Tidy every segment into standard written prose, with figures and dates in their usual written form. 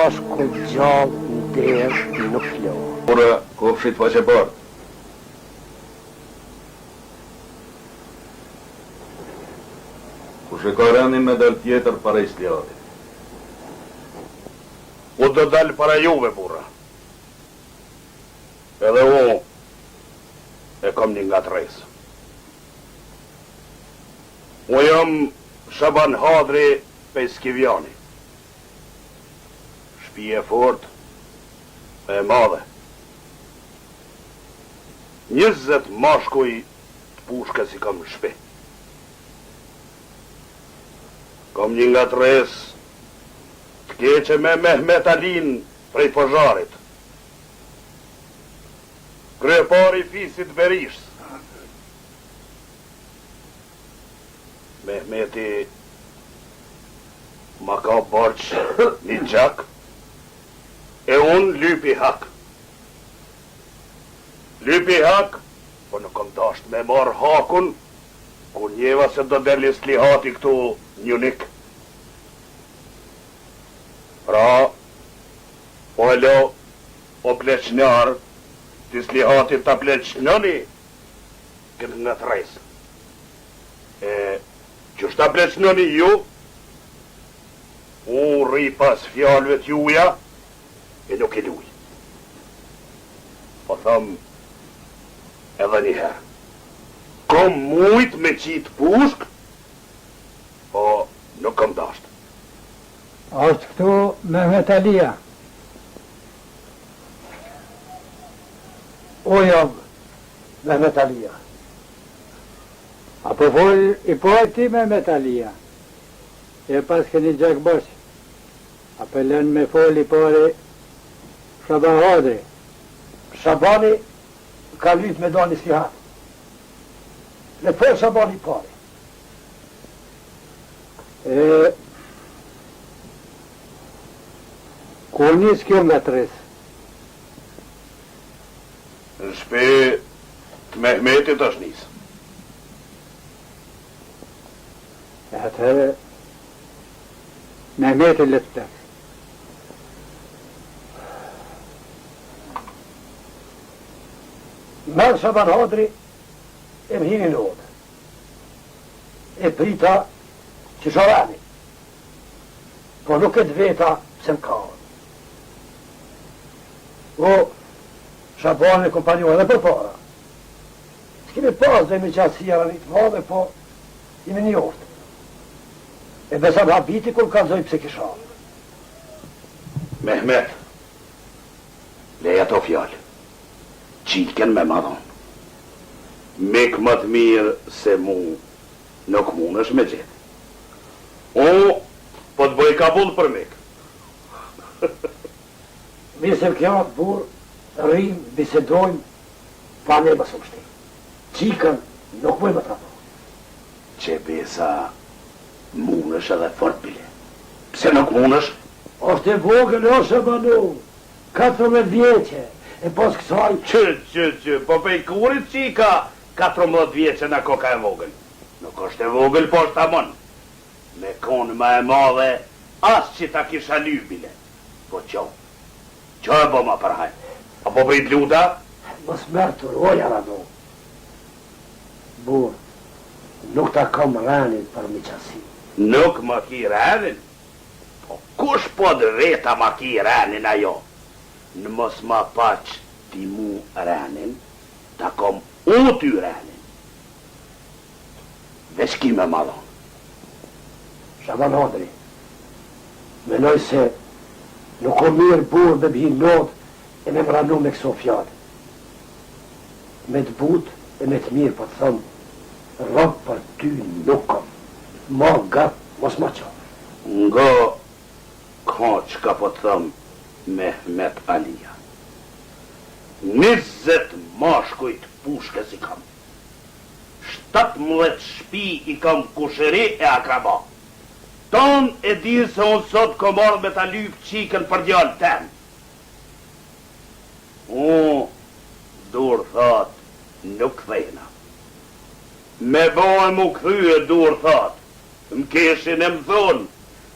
mashkull gjallë në derë nuk flo. Ora, kofshit pa që bërë. Kushe ka rënin me dal tjetër para Isliadit. U do dal para juve, burra. Edhe u e kom një nga tresë. U jam Shaban Hadri Peskivjani. Shpije fort e madhe. 20 mashkuj të pushkës i kam në shpi. Kom një nga tresë të keqe me Mehmet Alin prej Pozharit. Kryepari fisit Berishës. Mehmeti ma ka borç një gjak, e unë lypi hak. Lypi hak, po nuk kom dasht me marr hakun, kur njeva se do deli Slihati këtu njunik. Pra, po e lo, o pleqnar, të Slihati ta pleqnoni, këtë nga tresë. Që shta pleqnoni ju, unë rri pas fjallëve t'juja, e nuk e luj. Po thëmë, edhe njëherë, kom mujt me qitë pushk, po nuk kom dasht. Ashtë këtu Mehmet Alia. O jam Mehmet Alia. Apo fol i pojë ti Mehmet Alia. E pas këni gjak bosh. Apo lën me fol i pore Shaban Hadri. Shabani ka lyp me dani Slihat. Le fol Shabani pare. Kur njës kjo nga tresë? Në shpe të Mehmetit është njësë. E atëherë, Mehmeti le të plek. Merë Shaban Hadri e më hini në odë. E prita që shorani. Po nuk e të veta pëse më ka. O, Shaban e kompanjohë edhe për para. S'kemi pas dhe me qatësia rënit madhe, po imi një oftë. E besam habiti kur kalzoj pëse kisha. Mehmet, leja to fjallë. Qiken me madhon. Mik më të mirë se mu nuk mund është me gjithë. O, po të bëj kabull për mik. Mirë se kjo atë burë, rrim, bisedojmë, pa ne më sumshti. Qikën nuk bëjmë të rapo. Që besa mund është edhe fort bile. Pse nuk mund është? Oshte vogël o Shabanu, 14 vjeqe, e pos kësaj... Që, po pe i kurit që i ka 14 vjeqe në koka e vogël. Nuk është e vogël, po është amon. Me konë ma e madhe, as që ta kisha lybile. Po qo e bo ma përhaj? Apo prit luta? Mos mërë të roja rado. Burë, nuk ta kom rënin për mi qasi. Nuk ma ki rënin? Po kush po dhe veta ma ki rënin ajo? Në mos ma paq ti mu rënin, ta kom u ty rënin. Vesh ki me madhon. Shaban Hadri, menoj se nuk o mirë burë me bhi lot e me mranu me këso fjallë. Me të but e me të mirë, po të thëmë, rëpë për ty nuk kom. Ma gatë, mos ma qo. Nga ka që ka po të thëmë Mehmet Alia. 20 mashkujt pushkës i kam. 17 shpi i kam kushëri e akraba. Ton e di se unë sot ko marrë me ta lyp qikën për djallë tem. Dur thot, nuk thena. Me bojë mu këthyë, dur thot. Më keshin e më thonë,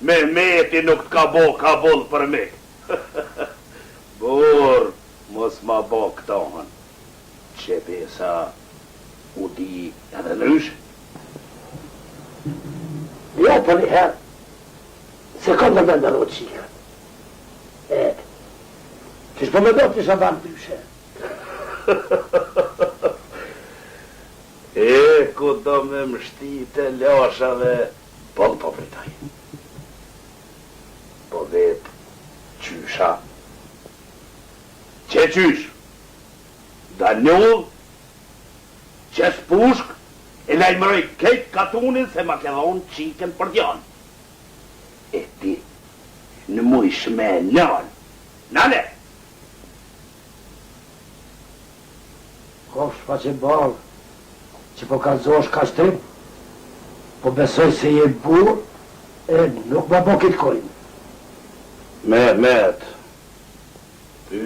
Mehmeti nuk t'ka bo kabull për me. Bur, mos ma bo këtohën. Që pesa u di edhe nësh? Ja të një herë, se këndë me ndërru qikën. Që shpo me do të isha banë dyshe. Ku do me mështit e lashave, po pritaj. Po vetë, qysha. Që qysh? Danjull, që s'pushk, e lajmëroj kejt katunin se ma ke dhonë qiken për djanë. E ti, në mu i shme njanë. Nane! Kofsh pa që balë, që po kalzosh ka shtrim, po besoj se je burë, e nuk ma bo kitë kojnë. Mehmet, ty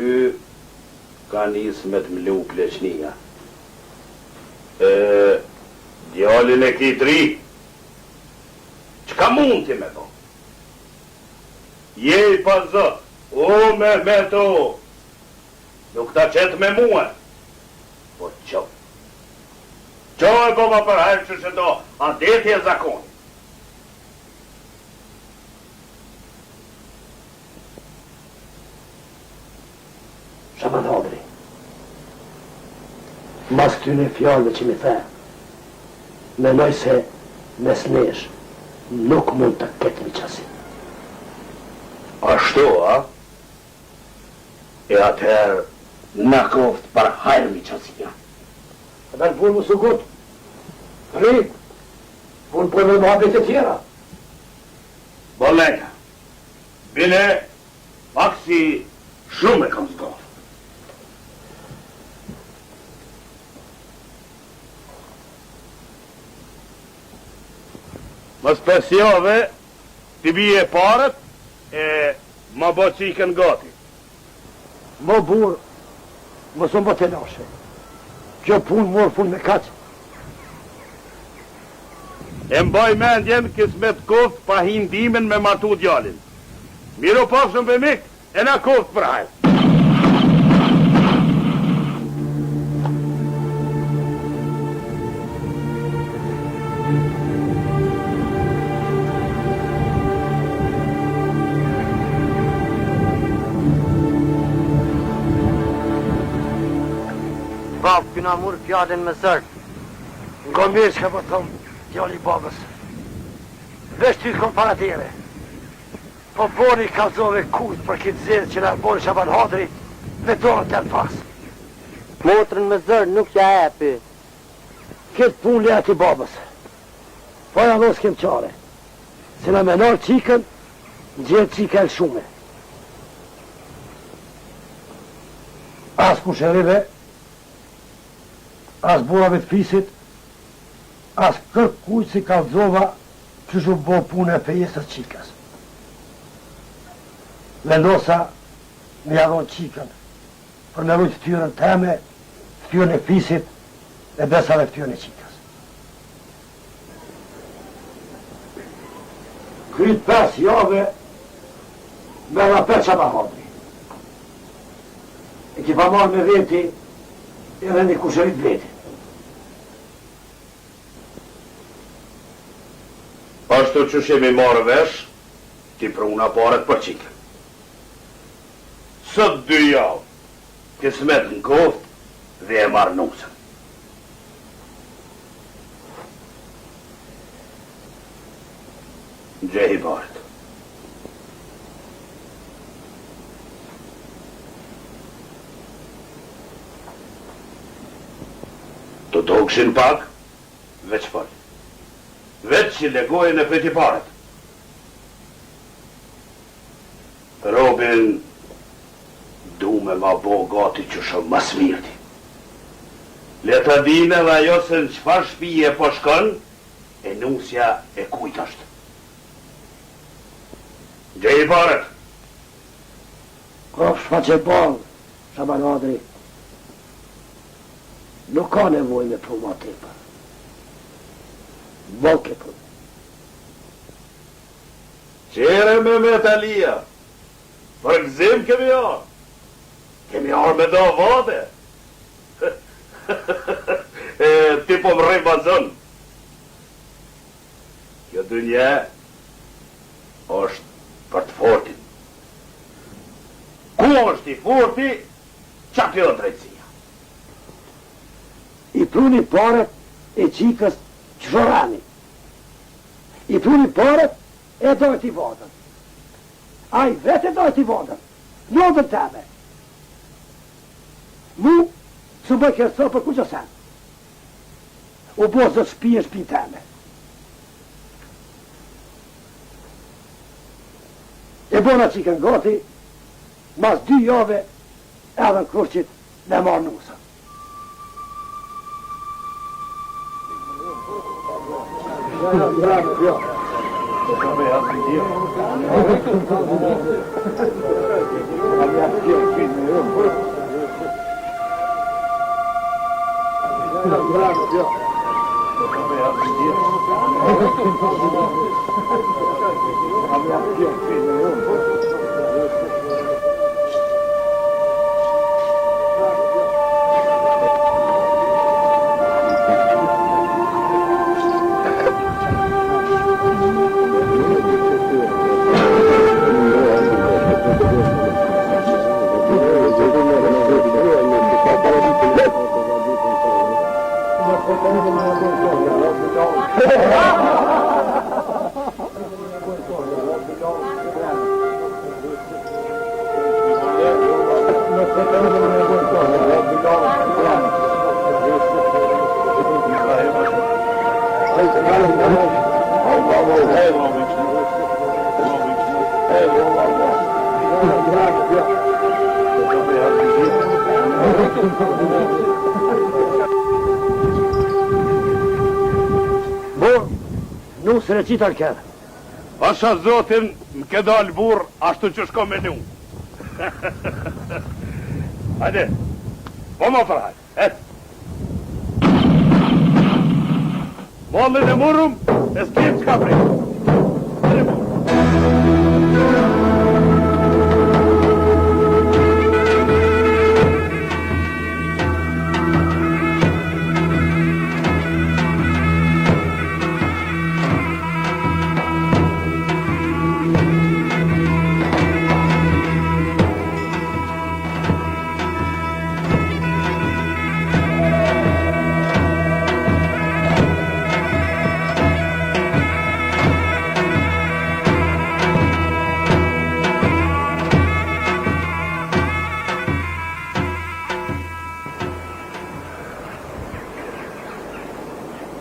ka njës me të mlu pleqnia. Djallin e ki tri, qka mund ti me bo? Je pa zot, o Mehmet o, nuk ta qetë me mua, po qo. Qo e bo ma përhajrë që që do, a deti e zakoni. Shaban Hodri, mas këtyne fjallëve që mi the, menoj se mes nesh nuk mund të ketë një qasin. Ashtu, a? E atëherë në koft për hajrë mi qasia. E bërë punë më sugut, rrit, punë për me muhabet e tjera. Bolenja, bine, pak si shumë e kam zgonë. Mës pesjove, t'i bije parët, e ma bo qiken gati. Mo burë, më së më të lashe. Kjo punë morë punë me kaqë. E mbaj mendjen kismet koft pa hindimin me martu djallin. Miro pafshëm për mik, e na koft për hajrë. Bab, këna murë fjallin me zërë. Nga mirë që ka po thomë djali babës. Vesh ty kom para tjere. Po boni kalzove kujt për kitë zirë që në boni Shaban Hodri me dorën të në pasë. Motrën me zërë nuk ja epi. Këtë punë le ati babës. Po ja dhos kem qare. Se në menar qikën, gjerë qikën shume. As ku shërive, as burave të fisit, as kërk kujt si kalzova që shu bo punë e fejesës qikës. Vendosa me jadhon qikën, për me rujtë ftyrën teme, ftyrën e fisit, e besave ftyrën e qikës. Kryt 5 jave, me rapet Shaban Hodri. E ki pa marrë me veti, edhe një kusherit veti. Ashtu që shemi marrë vesh, ti pruna paret për qikën. Sët 2 javë, kismet në koft dhe e marrë nusën. Gjehi paret. Të dokshin pak, veç fal. Veç që legojnë e peti paret. Robin, du me ma bo gati që shumë mas mirti. Leta dine dhe ajo se në qfar shpije po shkon, e nusja e kujt është. Gjej i paret. Kofsh pa që balë, Shaban Hodri. Nuk ka nevoj me puma tepa. Boke punë. Qere me metalia, Frëgzim kemi arë. Kemi arë me do vate. Ti po më rrej bazën. Kjo dynje është për të fortin. Ku është i forti, qa kjo drejtësia? I pruni paret e qikës qërani. I pruni paret e dojt i vodën. A i vete dojt i vodën. Lodën teme. Mu, së bëj kërëso për ku që sen. U bo zë shpije shpi teme. E bona qikën gati, mas 2 jave edhe në kurqit me marë nusa. Nusër e qitar kërë. Asha zotin më ke dalë burë ashtu që shko me një. Hajde, po më përhaj, Mollin e murëm, e s'kim qka prej.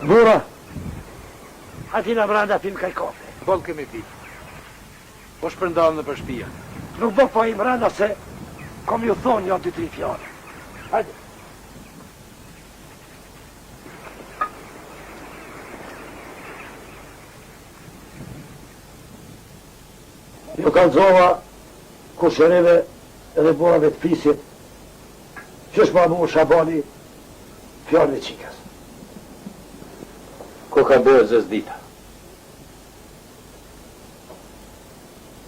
Bura, atina branda film kaj kafe. Bol kemi pi. Po shpërndalë në për shpia. Nuk bo po i mranda se kom ju thonë jo 2-3 fjallë. Hajde. Ju kalzova kushëreve edhe borave të fisit që shma mu Shabani fjallë e qikës. Ko ka bërë zës dita?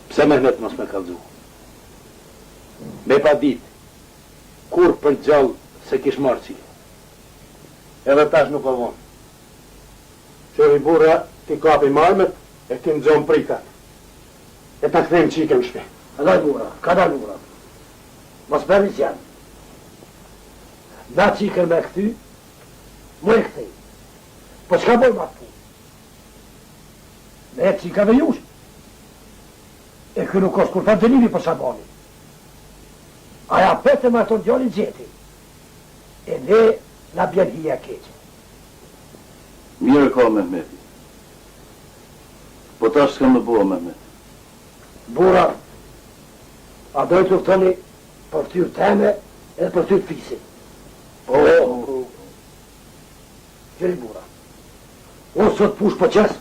Pse Mehmet mos me kalzu? Me pa dit, kur për gjallë se kish marë qilë. Edhe tash nuk avon. Qëri burra ti kapi marmet e ti nëzon prikat. E ta këthejmë qike në shpe. Adaj bura, ka da bura. Mos përnis janë. Na qikën me këty, mu e këthej. Po qka bojmë atë punë? Ne qikave jush. E kë nuk është kur të dënimi për Shabani. Aja pete me ato djali gjeti. E ne na bjerhia keqe. Mirë ka Mehmeti. Po tash s'kam në bua Mehmet. Bura, a dojtë luftoni për tyrë teme edhe për tyrë fisit. Gjeri bura. Unë sot push për qes,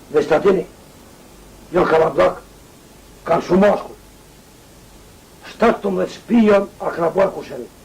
dhe shtatini, jo kalablak, kanë shumë ashku. 17 shpijon a krabuar kusherit.